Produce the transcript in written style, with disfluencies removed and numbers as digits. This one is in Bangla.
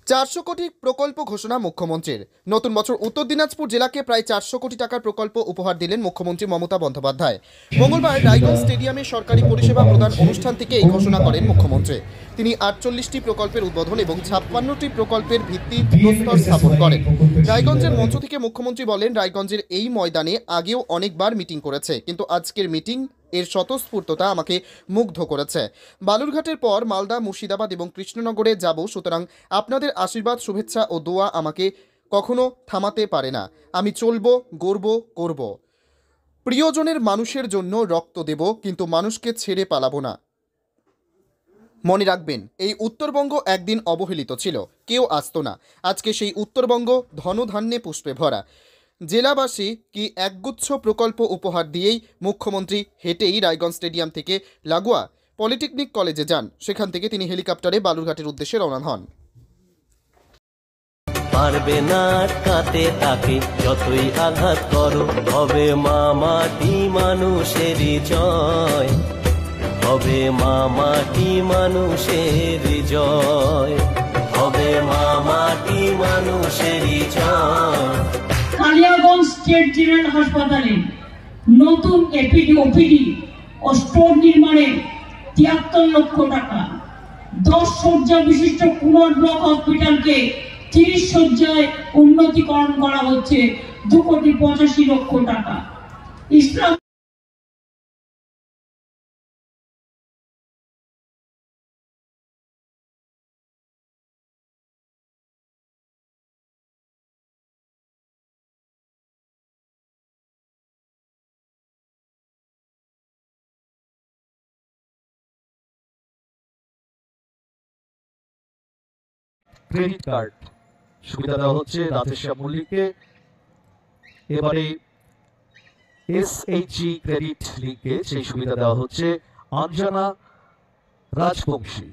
400 কোটি প্রকল্প ঘোষণা মুখ্যমন্ত্রীর। নতুন বছর উত্তর দিনাজপুর জেলাকে প্রায় 400 কোটি টাকার প্রকল্প উপহার দিলেন মুখ্যমন্ত্রী মমতা বন্দ্যোপাধ্যায়। মঙ্গলবার রায়গঞ্জ স্টেডিয়ামে সরকারি পরিষেবা প্রদান অনুষ্ঠান থেকে এই ঘোষণা করেন মুখ্যমন্ত্রী। তিনি 48টি প্রকল্পের উদ্বোধন এবং 56টি প্রকল্পের ভিত্তিপ্রস্তর স্থাপন করেন। রায়গঞ্জের মঞ্চ থেকে মুখ্যমন্ত্রী বলেন, রায়গঞ্জের এই ময়দানে আগেও অনেকবার মিটিং করেছে, কিন্তু আজকের মিটিং এর স্বতঃস্ফূর্ততা আমাকে মুগ্ধ করেছে। বালুরঘাটের পর মালদা, মুর্শিদাবাদ এবং কৃষ্ণনগরে যাব, সুতরাং আপনাদের আশীর্বাদ, শুভেচ্ছা ও দোয়া আমাকে কখনো থামাতে পারে না। আমি চলব, গর্ব করব। প্রিয়জনের মানুষের জন্য রক্ত দেব, কিন্তু মানুষকে ছেড়ে পালাবো না। মনে রাখবেন, এই উত্তরবঙ্গ একদিন অবহেলিত ছিল, কেউ আসতো না। আজকে সেই উত্তরবঙ্গ ধনধান্যে পুষ্পে ভরা। জেলাবাসী কি একগুচ্ছ প্রকল্প উপহার দিয়েই মুখ্যমন্ত্রী হেঁটেই রায়গঞ্জ স্টেডিয়াম থেকে লাগোয়া পলিটেকনিক কলেজে যান। সেখান থেকে তিনি হেলিকপ্টারে বালুরঘাটের উদ্দেশ্যে রওনা হন। পারবে না আটকাতে তাকে, যতই আঘাত করো, হবে মা মাটি মানুষেরই জয়, হবে মা মাটি মানুষেরই জয়, হবে মা মাটি মানুষেরই জয়। কালিয়াগঞ্জ স্টেট জেনারেল হাসপাতালে নতুন ওপিডি ও স্টোর নির্মাণে 73 লক্ষ টাকা, 10 শয্যা বিশিষ্ট কুমার ব্লক হসপিটালকে 30 শয্যায় উন্নতিকরণ করা হচ্ছে 2,85 লক্ষ টাকা। ইসলাম ক্রেডিট কার্ড সুবিধা দেওয়া হচ্ছে রাধেশ্যাম মল্লিককে। এবারে SHG ক্রেডিট লিঙ্কে সেই সুবিধা দেওয়া হচ্ছে অঞ্জনা রাজবংশী।